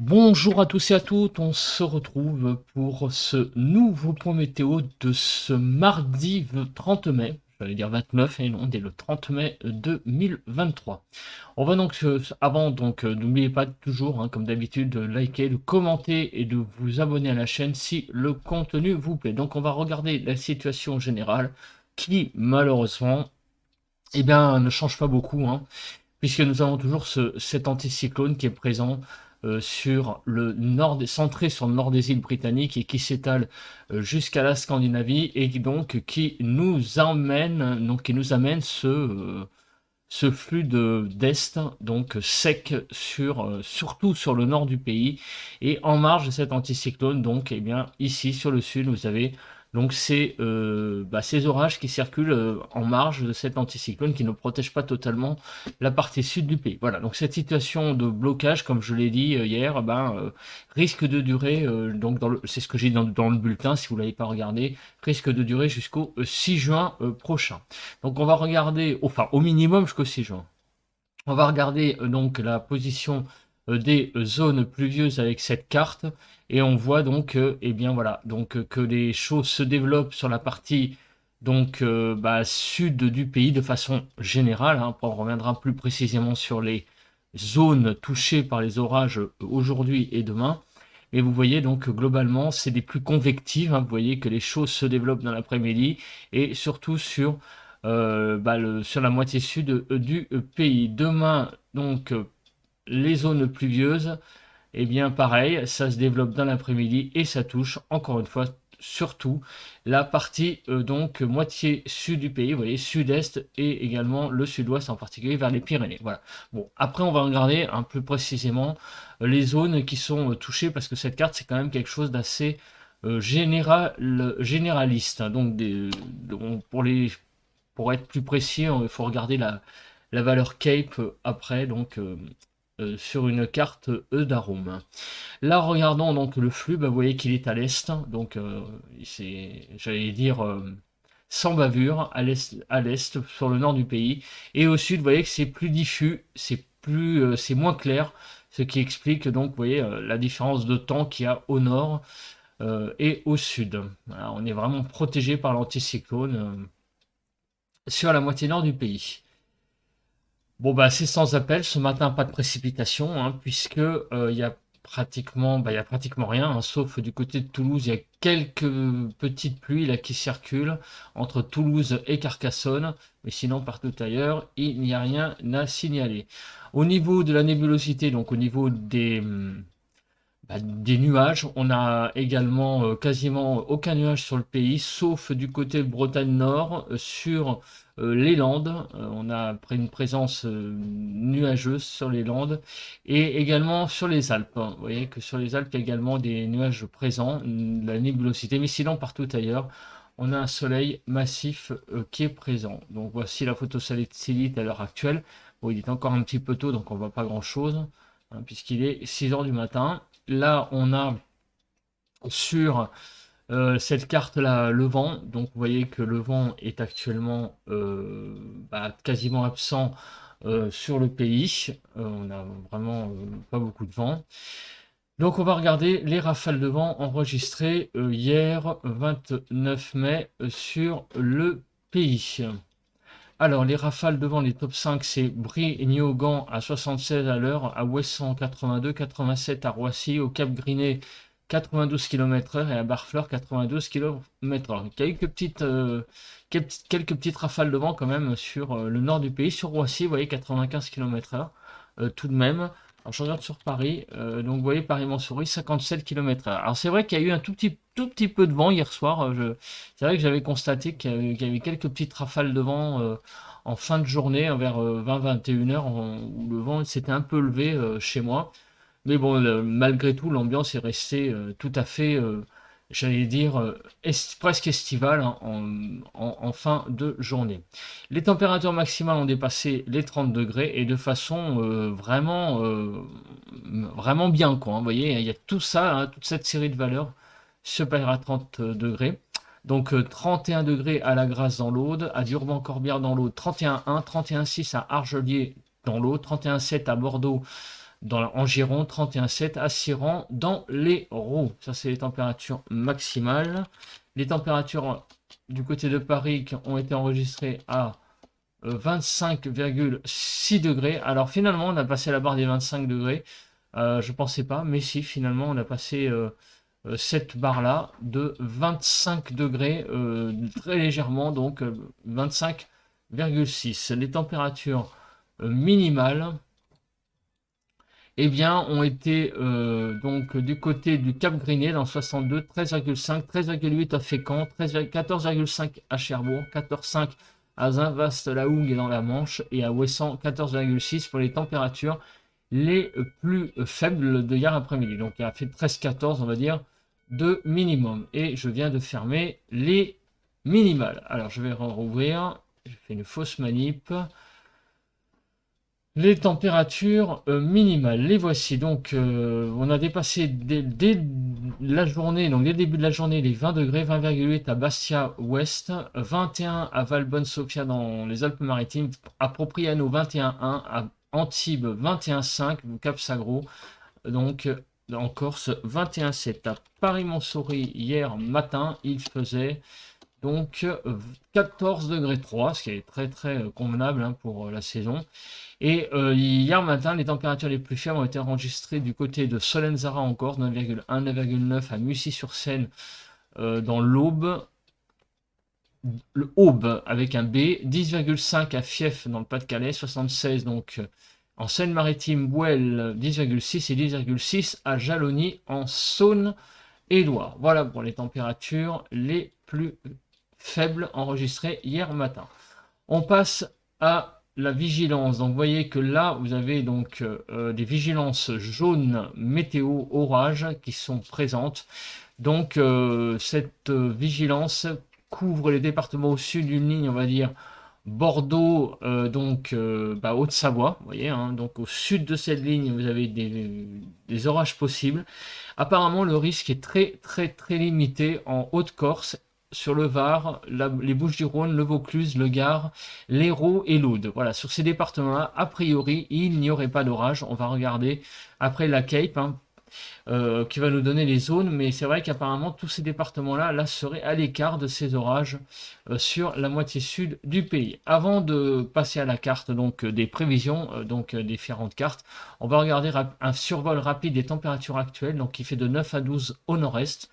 Bonjour à tous et à toutes, on se retrouve pour ce nouveau point météo de ce mardi 30 mai, j'allais dire 29 et non, on est le 30 mai 2023. On va donc, avant donc, n'oubliez pas toujours, hein, comme d'habitude, de liker, de commenter et de vous abonner à la chaîne si le contenu vous plaît. Donc on va regarder la situation générale qui malheureusement, eh bien, ne change pas beaucoup, hein, puisque nous avons toujours cet anticyclone qui est présent sur le nord, centré sur le nord des îles britanniques et qui s'étale jusqu'à la Scandinavie et qui nous emmène, ce flux d'est, donc sec surtout sur le nord du pays et en marge de cet anticyclone. Donc, eh bien, ici sur le sud, vous avez donc ces orages qui circulent en marge de cet anticyclone qui ne protège pas totalement la partie sud du pays. Voilà, donc cette situation de blocage, comme je l'ai dit hier, risque de durer, c'est ce que j'ai dit dans le bulletin, si vous ne l'avez pas regardé, risque de durer jusqu'au 6 juin prochain. Donc on va regarder, enfin au minimum jusqu'au 6 juin. On va regarder donc la position des zones pluvieuses avec cette carte et on voit donc eh bien voilà que les choses se développent sur la partie sud du pays de façon générale, hein. Après, on reviendra plus précisément sur les zones touchées par les orages aujourd'hui et demain. Et vous voyez donc globalement c'est des plus convectives, hein. Vous voyez que les choses se développent dans l'après-midi et surtout sur la moitié sud du pays. Demain, les zones pluvieuses, eh bien pareil, ça se développe dans l'après-midi et ça touche encore une fois surtout la partie moitié sud du pays, vous voyez, sud-est et également le sud-ouest en particulier vers les Pyrénées. Voilà. Bon, après on va regarder un peu précisément les zones qui sont touchées parce que cette carte c'est quand même quelque chose d'assez généraliste, hein. Pour être plus précis, il faut regarder la valeur Cape après, sur une carte d'arôme. Là, regardons donc le flux, vous voyez qu'il est à l'est, j'allais dire, sans bavure, à l'est, sur le nord du pays. Et au sud, vous voyez que c'est plus diffus, c'est moins clair, ce qui explique donc, vous voyez, la différence de temps qu'il y a au nord et au sud. Voilà, on est vraiment protégé par l'anticyclone sur la moitié nord du pays. Bon, bah, c'est sans appel. Ce matin, pas de précipitation, hein, puisque il y a pratiquement rien, hein, sauf du côté de Toulouse, il y a quelques petites pluies là qui circulent entre Toulouse et Carcassonne, mais sinon partout ailleurs, il n'y a rien à signaler. Au niveau de la nébulosité, donc au niveau des nuages, on a également quasiment aucun nuage sur le pays, sauf du côté de Bretagne Nord, sur les Landes. On a une présence nuageuse sur les Landes et également sur les Alpes. Vous voyez que sur les Alpes, il y a également des nuages présents, de la nébulosité, mais sinon partout ailleurs, on a un soleil massif qui est présent. Donc voici la photosatellite à l'heure actuelle. Bon, il est encore un petit peu tôt, donc on voit pas grand-chose, hein, puisqu'il est 6 heures du matin. Là, on a sur cette carte-là le vent. Donc, vous voyez que le vent est actuellement quasiment absent sur le pays. On n'a vraiment pas beaucoup de vent. Donc, on va regarder les rafales de vent enregistrées hier, 29 mai, sur le pays. Alors, les rafales devant les top 5, c'est Brie-Niogan à 76 à l'heure, à Ouessant 82, 87 à Roissy, au Cap Grinet 92 km/h et à Barfleur 92 km/h. Quelques petites rafales de vent quand même sur le nord du pays. Sur Roissy, vous voyez 95 km/h tout de même. Alors, je regarde sur Paris, donc vous voyez Paris-Montsouris 57 km/h. Alors c'est vrai qu'il y a eu un tout petit peu de vent hier soir. C'est vrai que j'avais constaté qu'il y avait quelques petites rafales de vent en fin de journée, vers 20-21 heures, où le vent s'était un peu levé chez moi. Mais bon, malgré tout, l'ambiance est restée tout à fait, j'allais dire, presque estivale, hein, en fin de journée. Les températures maximales ont dépassé les 30 degrés et de façon vraiment bien, quoi, hein. Vous voyez, il y a tout ça, hein, toute cette série de valeurs supérieures à 30 degrés. Donc 31 degrés à la Grasse dans l'Aude, à Durban-Corbière dans l'Aude, 31,1, 31,6 à Argelier dans l'Aude, 31,7 à Bordeaux en Gironde, 31,7 à Siran dans l'Hérault. Ça, c'est les températures maximales. Les températures du côté de Paris qui ont été enregistrées à 25,6 degrés. Alors finalement, on a passé la barre des 25 degrés. Je pensais pas, mais si, finalement, on a passé cette barre-là de 25 degrés très légèrement, donc 25,6. Les températures minimales, eh bien, ont été donc du côté du Cap Griné dans 62, 13,5, 13,8 à Fécamp, 14,5 à Cherbourg, 14,5 à Saint-Vaast-la-Hougue et dans la Manche, et à Ouessant, 14,6 pour les températures les plus faibles de hier après-midi. Donc, il a fait 13-14, on va dire, de minimum. Et je viens de fermer les minimales. Alors, je vais rouvrir. J'ai fait une fausse manip. Les températures minimales, les voici. Donc, on a dépassé dès la journée, donc dès le début de la journée, les 20 degrés, 20,8 à Bastia Ouest, 21 à Valbonne-Sofia dans les Alpes-Maritimes, à Propriano 21,1, à Antibes 21,5, Cap-Sagro, donc en Corse 21,7. À Paris-Montsouris, hier matin, il faisait donc 14 degrés 3, ce qui est très très convenable hein, pour la saison. Et hier matin, les températures les plus faibles ont été enregistrées du côté de Solenzara en Corse, 9,1, 9,9 à Mussy-sur-Seine dans l'Aube, le Aube avec un B, 10,5 à Fief dans le Pas-de-Calais, 76 donc en Seine-Maritime, Bouelle 10,6 et 10,6 à Jalony en Saône-et-Loire. Voilà pour les températures les plus faibles enregistrées hier matin. On passe à la vigilance. Donc vous voyez que là vous avez donc des vigilances jaunes météo orage qui sont présentes. Donc cette vigilance couvre les départements au sud d'une ligne, on va dire Bordeaux, Haute-Savoie, vous voyez, hein, donc au sud de cette ligne vous avez des orages possibles. Apparemment le risque est très très très limité en Haute-Corse, sur le Var, les Bouches-du-Rhône, le Vaucluse, le Gard, l'Hérault et l'Aude. Voilà, sur ces départements-là, a priori, il n'y aurait pas d'orage. On va regarder après la Cape, hein, qui va nous donner les zones, mais c'est vrai qu'apparemment tous ces départements-là là, seraient à l'écart de ces orages sur la moitié sud du pays. Avant de passer à la carte donc des prévisions, différentes cartes, on va regarder un survol rapide des températures actuelles, donc qui fait de 9 à 12 au nord-est,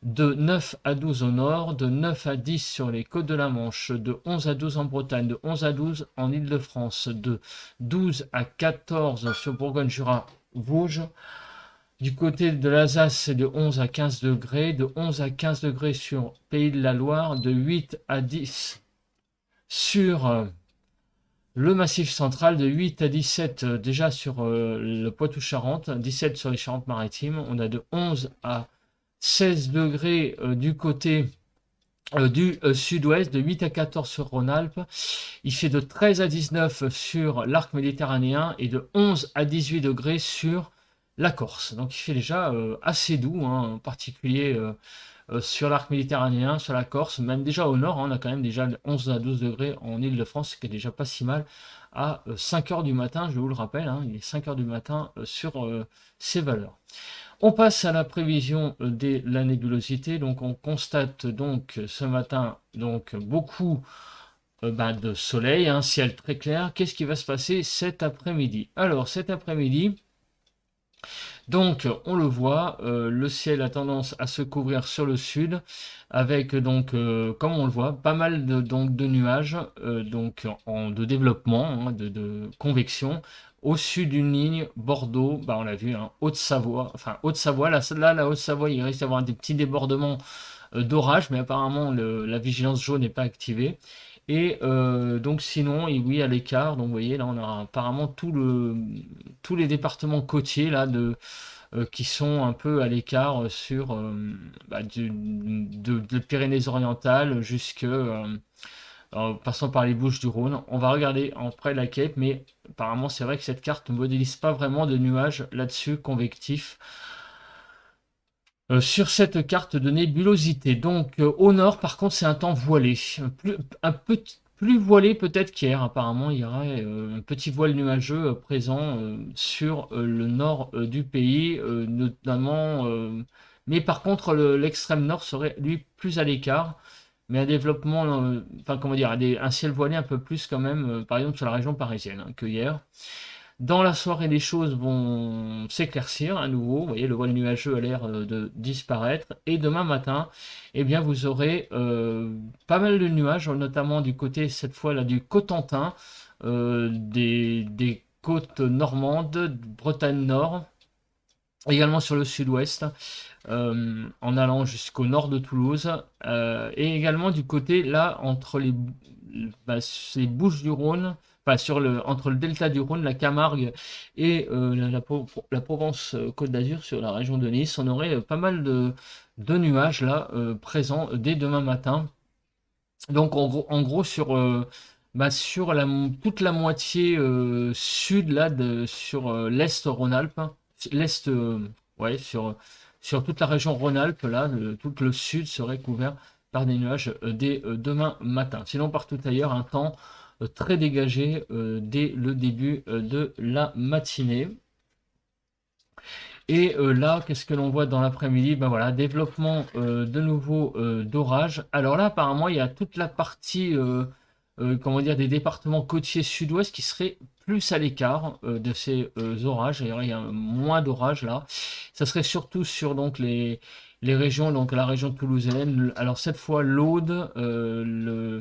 de 9 à 12 au nord, de 9 à 10 sur les côtes de la Manche, de 11 à 12 en Bretagne, de 11 à 12 en Île-de-France, de 12 à 14 sur Bourgogne-Jura, Vosges. Du côté de l'Alsace, c'est de 11 à 15 degrés, de 11 à 15 degrés sur Pays de la Loire, de 8 à 10 sur le Massif central, de 8 à 17 déjà sur le Poitou-Charentes, 17 sur les Charentes-Maritimes. On a de 11 à 16 degrés du côté du sud-ouest, de 8 à 14 sur Rhône-Alpes. Il fait de 13 à 19 sur l'arc méditerranéen et de 11 à 18 degrés sur la Corse. Donc il fait déjà assez doux, hein, en particulier sur l'arc méditerranéen, sur la Corse, même déjà au nord, hein, on a quand même déjà 11 à 12 degrés en Île-de-France, ce qui est déjà pas si mal à 5 heures du matin, je vous le rappelle, hein, il est 5 heures du matin sur ces valeurs. On passe à la prévision de la nébulosité. Donc on constate donc ce matin donc beaucoup de soleil, un ciel très clair. Qu'est-ce qui va se passer cet après-midi? Alors cet après-midi, donc on le voit, le ciel a tendance à se couvrir sur le sud avec donc comme on le voit pas mal de nuages de développement, hein, de convection au sud d'une ligne Bordeaux, on l'a vu, hein, Haute-Savoie, là la Haute-Savoie il risque d'avoir des petits débordements d'orage, mais apparemment la vigilance jaune n'est pas activée. Et donc sinon, et oui, à l'écart, donc vous voyez, là on a apparemment tous les départements côtiers là, qui sont un peu à l'écart sur de Pyrénées-Orientales jusque en passant par les Bouches-du-Rhône. On va regarder après la Cape, mais apparemment c'est vrai que cette carte ne modélise pas vraiment de nuages là-dessus convectifs. Sur cette carte de nébulosité. Donc au nord, par contre, c'est un temps voilé, plus voilé peut-être qu'hier. Apparemment, il y aurait un petit voile nuageux présent sur le nord du pays, notamment. Mais par contre, l'extrême nord serait lui plus à l'écart. Mais un développement, enfin comment dire, un ciel voilé un peu plus quand même, par exemple sur la région parisienne que hier. Dans la soirée, les choses vont s'éclaircir à nouveau. Vous voyez, le voile nuageux a l'air de disparaître. Et demain matin, eh bien, vous aurez pas mal de nuages, notamment du côté, cette fois là, du Cotentin, des côtes normandes, Bretagne Nord, également sur le sud-ouest, en allant jusqu'au nord de Toulouse, et également du côté là, entre les Bouches-du-Rhône, enfin, entre le delta du Rhône, la Camargue et la Provence-Côte d'Azur sur la région de Nice, on aurait pas mal de nuages là présents dès demain matin. Donc en gros sur, sur toute la moitié sud là, sur l'Est Rhône-Alpes, l'Est, ouais, sur toute la région Rhône-Alpes, là, tout le sud serait couvert par des nuages dès demain matin. Sinon, partout ailleurs, un temps très dégagé dès le début de la matinée. Et là, qu'est-ce que l'on voit dans l'après-midi? Ben voilà, développement de nouveau d'orage. Alors là, apparemment, il y a toute la partie, comment dire, des départements côtiers sud-ouest qui seraient plus à l'écart de ces orages. D'ailleurs, il y a moins d'orages là. Ça serait surtout sur donc les régions, donc la région toulousaine. Alors cette fois, l'Aude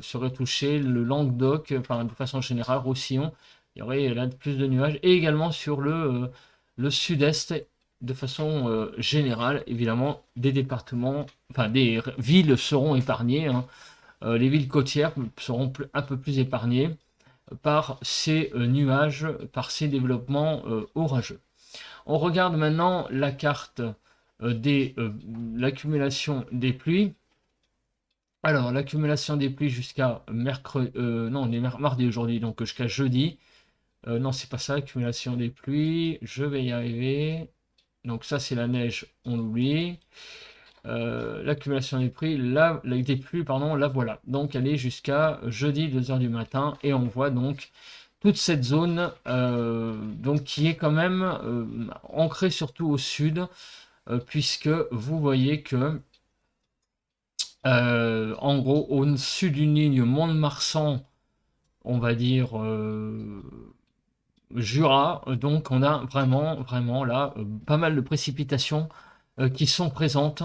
serait touché, le Languedoc, enfin de façon générale, Roussillon. Il y aurait là plus de nuages. Et également sur le sud-est de façon générale, évidemment, des départements, enfin des villes seront épargnées. Hein. Les villes côtières seront un peu plus épargnées par ces nuages, par ces développements orageux. On regarde maintenant la carte l'accumulation des pluies. Alors, l'accumulation des pluies jusqu'à mercredi, non, on est mardi aujourd'hui, donc jusqu'à jeudi. Non, c'est pas ça, l'accumulation des pluies. Je vais y arriver. Donc ça, c'est la neige, on l'oublie. L'accumulation des pluies, pardon, la voilà. Donc elle est jusqu'à jeudi 2h du matin et on voit donc toute cette zone donc qui est quand même ancrée surtout au sud, puisque vous voyez que en gros au sud d'une ligne Mont-de-Marsan, on va dire Jura, donc on a vraiment là pas mal de précipitations qui sont présentes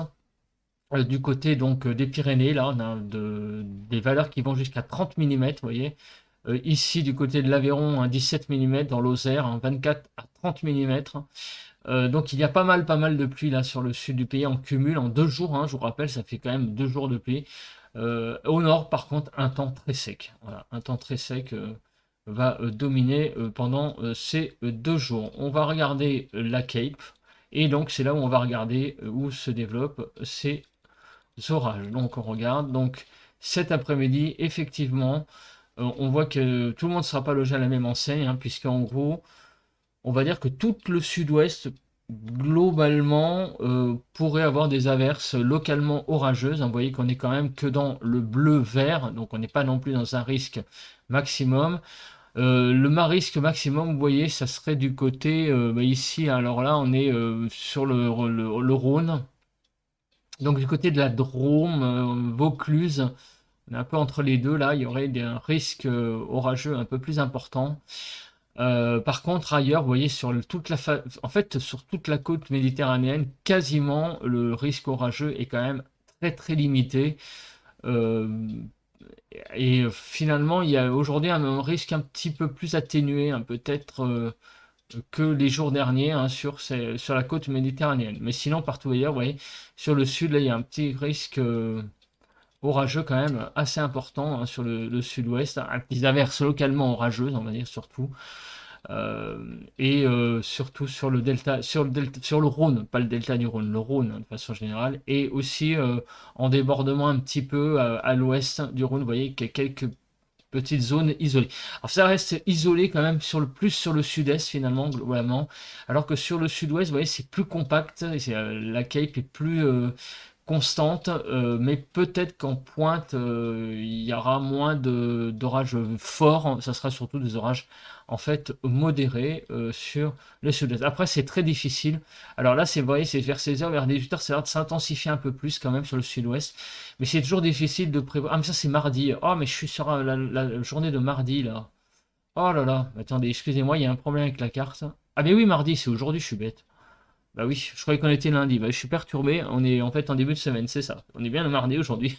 du côté donc des Pyrénées. Là on a des valeurs qui vont jusqu'à 30 mm, vous voyez. Ici du côté de l'Aveyron, un 17 mm, dans l'Auxerre, un 24 à 30 mm. Donc il y a pas mal de pluie là sur le sud du pays en cumul en 2 jours, hein, je vous rappelle, ça fait quand même 2 jours de pluie. Au nord, par contre, un temps très sec. Voilà, un temps très sec va dominer pendant ces 2 jours. On va regarder la Cape, et donc c'est là où on va regarder où se développent ces orages. Donc on regarde, donc cet après-midi, effectivement, on voit que tout le monde ne sera pas logé à la même enseigne, hein, puisqu'en gros, on va dire que tout le sud-ouest, globalement, pourrait avoir des averses localement orageuses. Vous voyez qu'on n'est quand même que dans le bleu-vert, donc on n'est pas non plus dans un risque maximum. Le risque maximum, vous voyez, ça serait du côté, ici, alors là, on est sur le Rhône, donc du côté de la Drôme, Vaucluse, on est un peu entre les deux, là, il y aurait un risque orageux un peu plus important. Par contre, ailleurs, vous voyez, en fait, sur toute la côte méditerranéenne, quasiment le risque orageux est quand même très limité. Euh, et finalement, il y a aujourd'hui un risque un petit peu plus atténué, hein, peut-être que les jours derniers, hein, sur la côte méditerranéenne. Mais sinon, partout ailleurs, vous voyez, sur le sud, là, il y a un petit risque orageux quand même assez important, hein, sur le sud-ouest, hein, des averses localement orageuses, on va dire surtout. Et surtout sur le delta, sur le Rhône, pas le delta du Rhône, le Rhône, hein, de façon générale, et aussi en débordement un petit peu à l'ouest du Rhône, vous voyez qu'il y a quelques petites zones isolées. Alors ça reste isolé quand même plus sur le sud-est finalement, globalement, alors que sur le sud-ouest, vous voyez, c'est plus compact, la Cape est constante, mais peut-être qu'en pointe, il y aura moins d'orages forts. Ça sera surtout des orages en fait modérés sur le sud-est. Après, c'est très difficile. Alors là, c'est vrai, c'est vers 16h, vers 18h, ça a l'air de s'intensifier un peu plus quand même sur le sud-ouest. Mais c'est toujours difficile de prévoir. Ah, mais ça, c'est mardi. Oh, mais je suis sur la journée de mardi là. Oh là là. Attendez, excusez-moi, il y a un problème avec la carte. Ah, mais oui, mardi, c'est aujourd'hui, je suis bête. Bah oui, je croyais qu'on était lundi. Bah, je suis perturbé. On est en fait en début de semaine, c'est ça. On est bien le mardi aujourd'hui.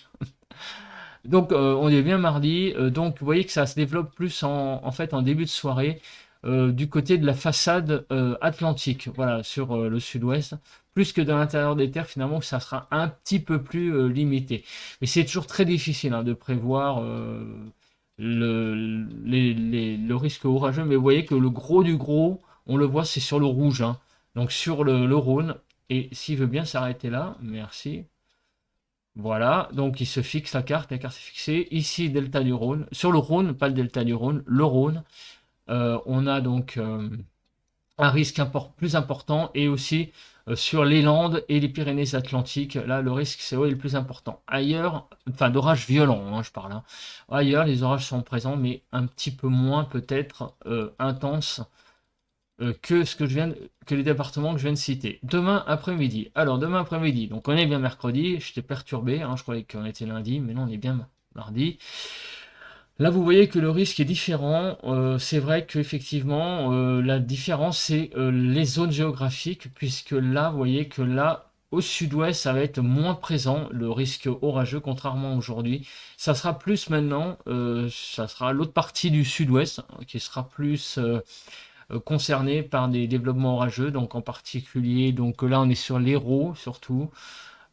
Donc on est bien mardi. Donc vous voyez que ça se développe plus en fait en début de soirée du côté de la façade atlantique, voilà, sur le sud-ouest, plus que dans l'intérieur des terres finalement où ça sera un petit peu plus limité. Mais c'est toujours très difficile hein, de prévoir le risque orageux. Mais vous voyez que le gros du gros, on le voit, c'est sur le rouge, hein. Donc sur le Rhône. Et s'il veut bien s'arrêter là, merci. Voilà, donc il se fixe la carte est fixée. Ici, delta du Rhône. Sur le Rhône, pas le delta du Rhône, le Rhône. On a donc un risque plus important et aussi sur les Landes et les Pyrénées-Atlantiques. Là, le risque, c'est le plus important. Ailleurs, enfin d'orages violents, hein, je parle. Hein. Ailleurs, les orages sont présents, mais un petit peu moins peut-être intenses que ce que que les départements que je viens de citer. Demain après-midi. Alors demain après-midi, donc on est bien mercredi. J'étais perturbé, hein, je croyais qu'on était lundi, mais non, on est bien mardi. Là, vous voyez que le risque est différent. C'est vrai qu'effectivement, la différence, c'est les zones géographiques, puisque là, vous voyez que là, au sud-ouest, ça va être moins présent, le risque orageux, contrairement à aujourd'hui. Ça sera plus maintenant, ça sera l'autre partie du sud-ouest, hein, qui sera plus concernée par des développements orageux, donc en particulier, donc là, on est sur l'Hérault, surtout.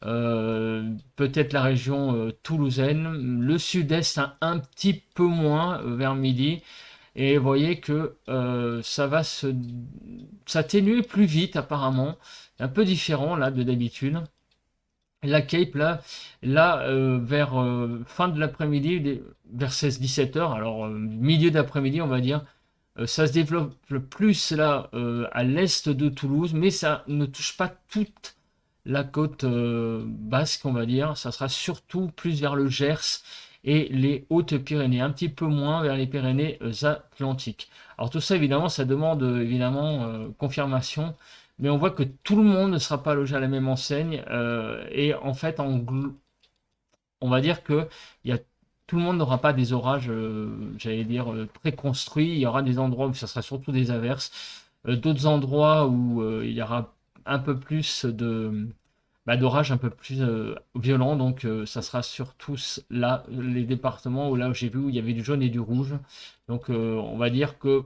Peut-être la région toulousaine, le sud-est un petit peu moins vers midi, et vous voyez que ça va s'atténuer plus vite apparemment, un peu différent là de d'habitude. La Cape vers fin de l'après-midi, vers 16-17 heures, alors milieu d'après-midi on va dire, ça se développe plus là à l'est de Toulouse, mais ça ne touche pas toute la côte basque, on va dire. Ça sera surtout plus vers le Gers et les Hautes-Pyrénées, un petit peu moins vers les Pyrénées Atlantiques. Alors tout ça, évidemment, ça demande évidemment confirmation, mais on voit que tout le monde ne sera pas logé à la même enseigne, et en fait, on va dire que il y a tout le monde n'aura pas des orages, j'allais dire, préconstruits. Il y aura des endroits où ça sera surtout des averses, d'autres endroits où il y aura un peu plus d'orages un peu plus violents. Donc, ça sera surtout là, les départements où là où j'ai vu où il y avait du jaune et du rouge. Donc, on va dire que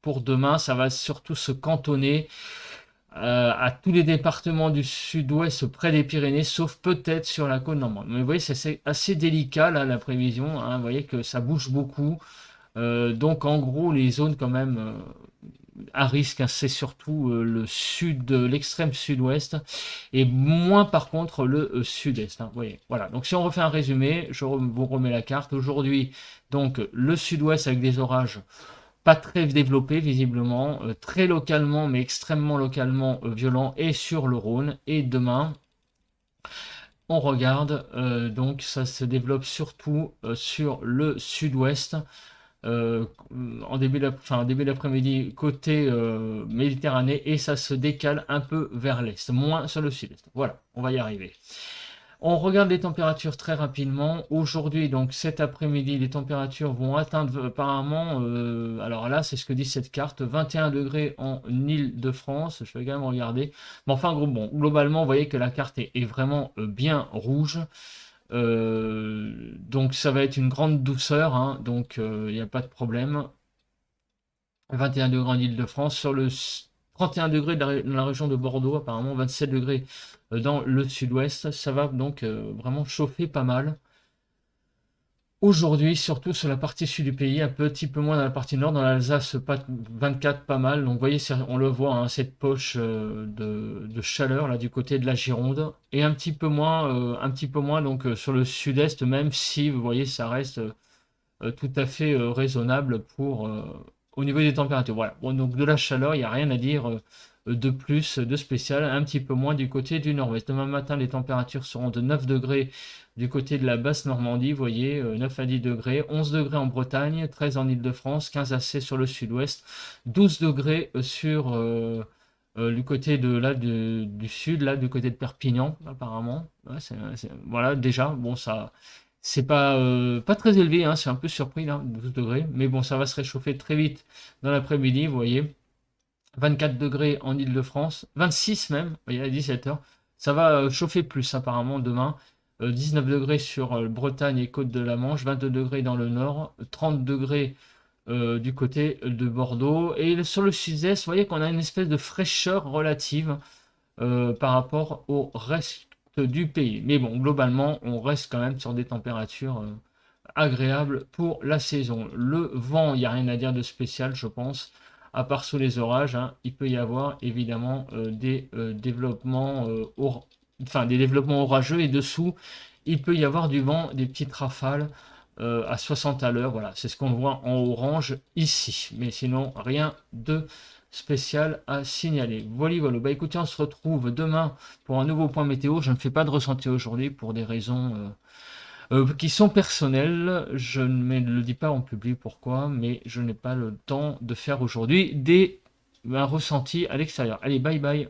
pour demain, ça va surtout se cantonner à tous les départements du sud-ouest près des Pyrénées, sauf peut-être sur la côte normande. Mais vous voyez, c'est assez délicat là, la prévision. Hein. Vous voyez que ça bouge beaucoup. Donc en gros, les zones quand même à risque, hein, c'est surtout le sud, l'extrême sud-ouest, et moins par contre le sud-est. Hein. Vous voyez, voilà. Donc si on refait un résumé, je vous remets la carte. Aujourd'hui, donc le sud-ouest avec des orages pas très développé visiblement, très localement mais extrêmement localement violent et sur le Rhône. Et demain, on regarde, donc ça se développe surtout sur le sud-ouest, euh, en début d'après-midi côté Méditerranée, et ça se décale un peu vers l'est, moins sur le sud-est. Voilà, on va y arriver. On regarde les températures très rapidement. Aujourd'hui, donc cet après-midi, les températures vont atteindre apparemment, alors là, c'est ce que dit cette carte, 21 degrés en Île-de-France. Je vais quand même regarder. Mais enfin, bon, globalement, vous voyez que la carte est vraiment bien rouge. Donc ça va être une grande douceur, hein, donc il n'y a pas de problème. 21 degrés en Île-de-France, sur le 31 degrés dans la région de Bordeaux, apparemment 27 degrés dans le sud-ouest. Ça va donc vraiment chauffer pas mal. Aujourd'hui, surtout sur la partie sud du pays, un petit peu moins dans la partie nord, dans l'Alsace, 24 pas mal. Donc vous voyez, on le voit, hein, cette poche de chaleur là du côté de la Gironde, et un petit peu moins donc sur le sud-est, même si vous voyez, ça reste tout à fait raisonnable pour au niveau des températures. Voilà. Bon, donc de la chaleur, il n'y a rien à dire de plus de spécial, un petit peu moins du côté du nord-ouest. Demain matin, les températures seront de 9 degrés du côté de la basse Normandie, vous voyez, 9 à 10 degrés, 11 degrés en Bretagne, 13 en Île-de-France, 15 à 16 sur le sud-ouest, 12 degrés sur du côté de là du sud, là du côté de Perpignan, apparemment. Ouais, voilà, déjà, bon, ça, c'est pas très élevé, hein, c'est un peu surpris là, 12 degrés, mais bon, ça va se réchauffer très vite dans l'après-midi, vous voyez. 24 degrés en Île-de-France, 26 même, vous voyez, à 17h. Ça va chauffer plus apparemment demain. 19 degrés sur Bretagne et Côte de la Manche, 22 degrés dans le nord, 30 degrés du côté de Bordeaux. Et sur le sud-est, vous voyez qu'on a une espèce de fraîcheur relative par rapport au reste du pays. Mais bon, globalement, on reste quand même sur des températures agréables pour la saison. Le vent, il n'y a rien à dire de spécial, je pense. À part sous les orages, hein, il peut y avoir évidemment des développements enfin des développements orageux et dessous, il peut y avoir du vent, des petites rafales à 60 à l'heure. Voilà, c'est ce qu'on voit en orange ici. Mais sinon, rien de spécial à signaler. Voilà, voilà. Bah écoutez, on se retrouve demain pour un nouveau point météo. Je ne fais pas de ressenti aujourd'hui pour des raisons qui sont personnelles. Je ne le dis pas en public pourquoi, mais je n'ai pas le temps de faire aujourd'hui un ressenti à l'extérieur. Allez, bye bye.